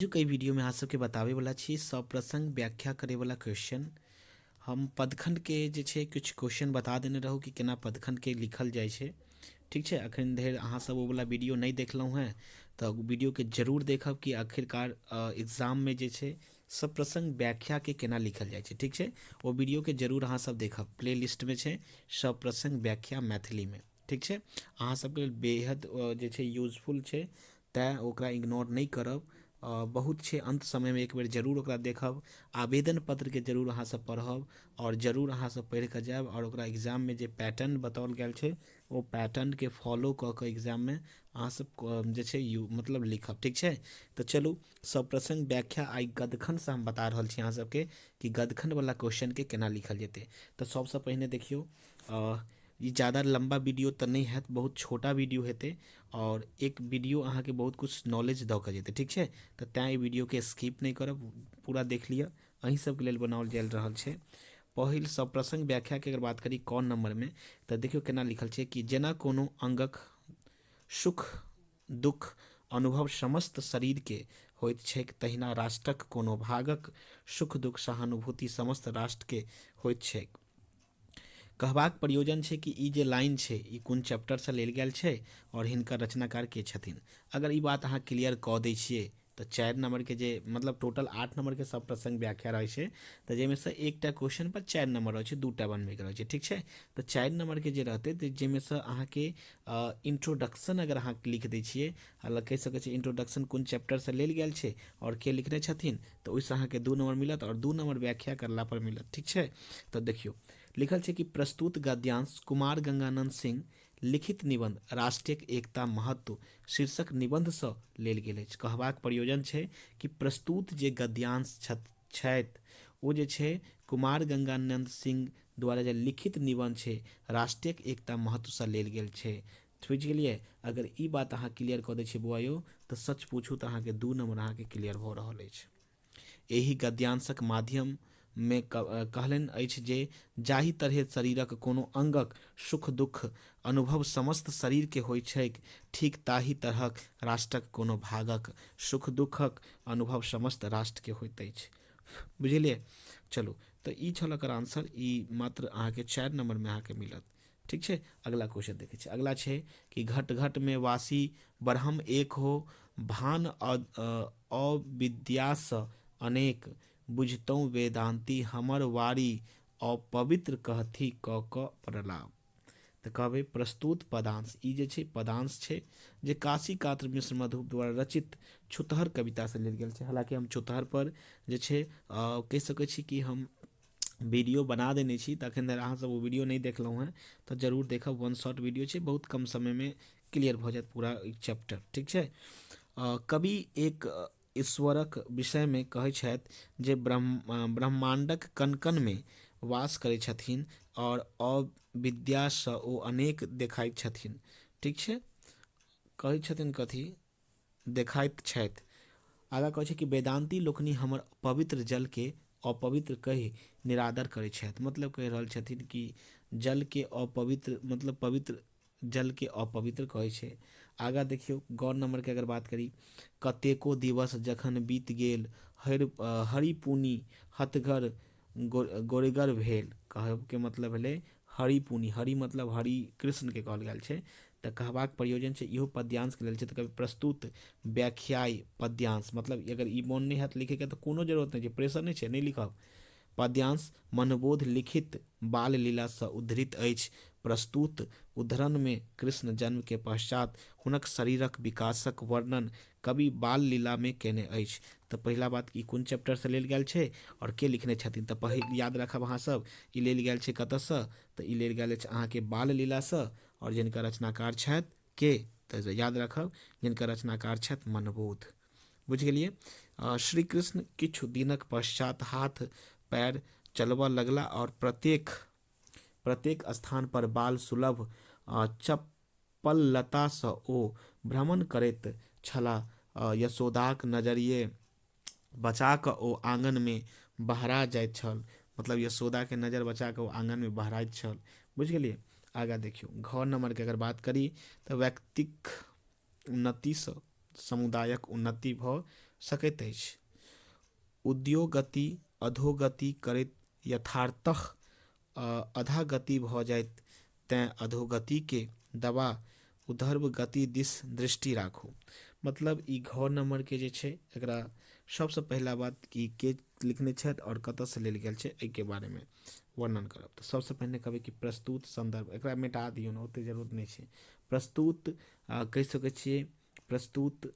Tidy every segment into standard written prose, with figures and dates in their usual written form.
जो कई वीडियो में अहाँ सबके बतावे वाला छी सप्रसंग व्याख्या करे वाला क्वेश्चन। हम पदखंड के जे छे कुछ क्वेश्चन बता देने रहूँ कि केना पदखंड के लिखल जाय छे। ठीक है, अखन धरि अहाँ सब वो वाला वीडियो नहीं देखलहुँ हैं तो वीडियो के जरूर देखब कि आखिरकार एग्जाम में जे छे सप्रसंग व्याख्या के केना लिखल जाय छे। ठीक है, वो वीडियो के जरूर अहाँ सब देखब, प्ले लिस्ट में छे सप्रसंग व्याख्या मैथिली में। ठीक है, अहाँ सबके लेल बेहद जे छे यूजफुल छे, तैं ओकरा इग्नोर नहीं करब। बहुत छे, अंत समय में एक बेर जरूर ओकरा देखब। आवेदन पत्र के जरूर अहाँ सब पढ़ब और जरूर अहाँ सब पढ़ के जायब और ओकरा एग्जाम में जे पैटर्न बताओल गेल छे वो पैटर्न के फॉलो क के एग्जाम में अहाँ सब जे छे मतलब लिखब। ठीक है, तो चलू सप्रसंग व्याख्या आई गदखंड से हम बता रहल छी अहाँ सबके कि गदखंड वाला क्वेश्चन के केना लिखल जेते। तो सबसे पहले देखियो, ये ज़्यादा लंबा वीडियो तो नहीं है, बहुत छोटा वीडियो हेते और एक वीडियो अहाँ के बहुत कुछ नॉलेज द के जेते। ठीक है, तो तैं वीडियो के स्किप नहीं करब, पूरा देख लिया, अहीं सबके लेल बनाओल जायल रहल छे। पहिल सप्रसंग व्याख्या के अगर बात करी कौन नंबर में, तो देखियो केना लिखल छे कि जेना कोनो अंगक सुख दुख अनुभव समस्त शरीर के होइत छैक, तहिना राष्ट्रक कोनो भागक सुख दुख सहानुभूति समस्त राष्ट्र के होइत छैक। कहबाक प्रयोजन छै कि ई जे लाइन छै ई कोन चैप्टर से लेल गेल छै और हिनकर रचनाकार के छथिन। अगर ई बात अहाँ क्लियर कऽ दै छियै तो 4 नंबर के जे मतलब टोटल 8 नंबर के सब प्रसंग व्याख्या रहे छै, तो जेमे से एकटा क्वेश्चन पर 4 नंबर रहे छै, दूटा बनबे के रहे छै। ठीक छै, तो 4 नंबर के जे रहते तो जेमे से अहाँ के इंट्रोडक्शन अगर अहाँ लिख दै छियै, मतलब कह सकै छी इंट्रोडक्शन कोन चैप्टर से लेल गेल छै और के लिखने छथिन, तो ओइसे अहाँ के 2 नंबर मिलत और 2 नंबर व्याख्या करला पर मिलत। ठीक छै, तो देखियो लिखल छै कि प्रस्तुत गद्यांश कुमार गंगानंद सिंह लिखित निबंध राष्ट्रीय एकता महत्व शीर्षक निबंध से लेल गेल अछि। कहबाक प्रयोजन छै कि प्रस्तुत जे गद्यांश छथि ओ जे छै कुमार गंगानंद सिंह द्वारा जे लिखित निबंध छै राष्ट्रीय एकता महत्व से लेल गेल छै। बुझ गेलिए। अगर ई बात अहाँ क्लियर कऽ दै छियै बौआयो तो सच पूछू तो अहाँ के 2 नंबर अहाँ के क्लियर भऽ रहल अछि। एही गद्यांशक माध्यम में कहलन अछि जे जाहि तरह शरीरक कोनो अंगक सुख दुख अनुभव समस्त शरीर के होइ छैक, ठीक ताही तरहक राष्ट्रक कोनो भागक सुख दुखक अनुभव समस्त राष्ट्र के होइत अछि। बुझलिए। चलो, तो ई छल एकर आंसर, ई मात्र अहाँ के 4 नंबर में अहाँ के मिलत। ठीक है, अगला क्वेश्चन देखे छे। अगला छे कि घट घट में वासी ब्रह्म एक हो, भान अविद्यास अनेक, बुझतौ वेदांती हमर वारी अपवित्र कहथी क प्रलाप। तो कहबे प्रस्तुत पदांश, ई जे छे पदांश छे जे काशी कात्र मिश्र मधु द्वारा रचित छुतहर कविता से लेल गेल छे। हालांकि हम छुतहर पर जे छे कह सकै छी कि हम वीडियो बना देने छी, तखन धरि अहाँ सब वो वीडियो नहीं देखलहुँ हैं तो जरूर देखब। वन शॉट वीडियो छे, बहुत कम समय में क्लियर हो जाए पूरा चैप्टर। ठीक है, कवि एक ईश्वरक विषय में कहै छथि जे ब्रह्मांडक कण कण में वास करै छथिन और अविद्या से ओ अनेक देखाइत छथिन। ठीक है, कहै छथिन कथी देखाइत छथि। आगा कहै छै कि वेदांती लोकनि हमर पवित्र जल के अपवित्र कहि निरादर करै छथि। मतलब कह रहल छथिन कि जल के अपवित्र मतलब पवित्र जल के अपवित्र कहै छै। आगा देखियो गौर नंबर के अगर बात करी, कतेको दिवस जखन बीत गेल हरि पुनि हथगर गोरेगर भेल। कहब के मतलब भेले हरि पुनि, हरि मतलब हरि कृष्ण के कहल गेल छै। तो कहबाक प्रयोजन छै इहो पद्यांश के लेल छै। तो कभी प्रस्तुत व्याख्याय पद्यांश, मतलब अगर ई मोन नहीं है लिखे के तो कोनो जरूरत नहीं है, प्रेशर नहीं है, नहीं लिखब। पद्यांश मनबोध लिखित बाल लीला से उद्धृत अछि। प्रस्तुत उद्धरण में कृष्ण जन्म के पश्चात हुनक शरीरक विकासक वर्णन कवि बाल लीला में केने अछि। तो पहला बात कि कोन चैप्टर से लेल गेल छै और के लिखने छथिन, तो पहिल याद रखब अहाँ सब ई लेल गेल छै कतऽ से, तो ई लेल गेल छै अहाँ के बाल लीला से और जिनका रचनाकार छथि के, तो याद रखब जिनका रचनाकार छथि मनबोध। बुझ गेलिए। श्री कृष्ण किछु दिनक पश्चात हाथ पैर चलबऽ लगला और प्रत्येक स्थान पर बाल सुलभ चप्पलता से ओ भ्रमण करैत छलाह। यशोदाक नजरिए बचा कऽ ओ आंगन में बहरा जाइत छल। मतलब यशोदा के नजर बचा कऽ ओ आंगन में बहराइत छल। बुझ गेलिए। आगा देखियो घ नंबर के अगर बात करी तो व्यक्तिक उन्नति से समुदायक उन्नति भ सकैत अछि। उद्योगति अधोगति करैत यथार्थः अधोगति भऽ जायत, तैं अधोगति के दबा ऊर्ध्व गति दिस दृष्टि राखू। मतलब ई घ नंबर के जे छै एकरा सबसे पहला बात कि के लिखने छथि और कतऽ से लेल गेल छै एहि के बारे में वर्णन करब। तो सबसे पहले कहबै कि प्रस्तुत संदर्भ, एकरा मिटा दियौ ने, ओते जरूरत नहीं छै। प्रस्तुत कहि सकै छियै प्रस्तुत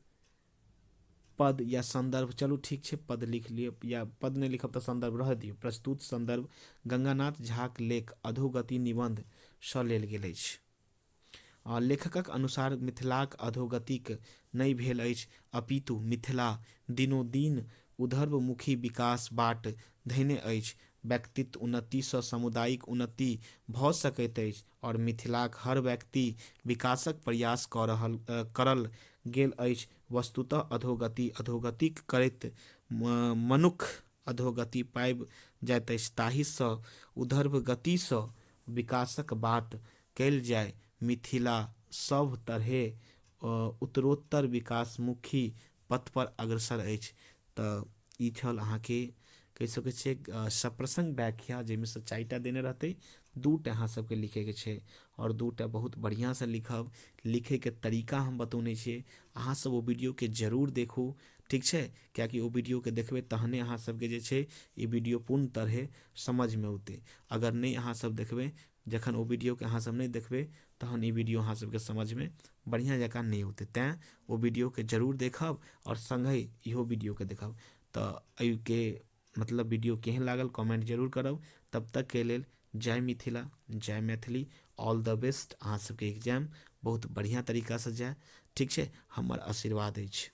पद या संदर्भ, चलू ठीक छै पद लिख लियौ, या पद नहीं लिखब तो संदर्भ रह दियौ। प्रस्तुत संदर्भ गंगानाथ झाक लेख अधोगति निबंध सँ लेल गेल अछि। लेखकक अनुसार मिथिलाक अधोगतिक नहि भेल अछि, अपितु मिथिला दिनोदिन ऊर्ध्वमुखी विकास बाट धयने अछि। व्यक्तित्व उन्नति सँ सामुदायिक उन्नति भऽ सकैत अछि और मिथिलाक हर व्यक्ति विकासक प्रयास करल गेल अछि। वस्तुतः अधोगतिक करैत मनुख अधोगति पाबि जाइत अछि, ताहि सँ ऊर्ध्व गति सँ विकासक बात कयल जाय। मिथिला सब तरहे उत्तरोत्तर विकासमुखी पथ पर अग्रसर अछि। तऽ ई छल अहाँके कहि सकै छियै सप्रसंग व्याख्या, जाहिमे से 4टा देने रहतै, 2टा अहाँ सबके लिखैके छै और 2टा बहुत बढ़िया से लिखब। लिखे के तरीका हम बतौने छियै, अहाँ सब ओ वीडियो के जरूर देखू, ठीक छै, कियाकि ओ वीडियो के देखबै तहने अहाँ सबके जे छै ई वीडियो पूर्ण तरहे समझ में औतै। अगर नहीं अहाँ सब देखबै, जखन ओ वीडियो के अहाँ सब नहीं देखबै तहन ई वीडियो अहाँ सबके समझ में बढ़िया जकाँ नहीं औतै। तैं ओ वीडियो के जरूर देखब और संगहि इहो वीडियो के देखब। तऽ एहि के मतलब वीडियो केहन लागल कमेंट जरूर करब। तब तक के लेल जय मिथिला, जय मैथिली, ऑल द बेस्ट। अहाँ सबके एग्जाम बहुत बढ़िया तरीका से जाय, ठीक छै, हमर आशीर्वाद अछि।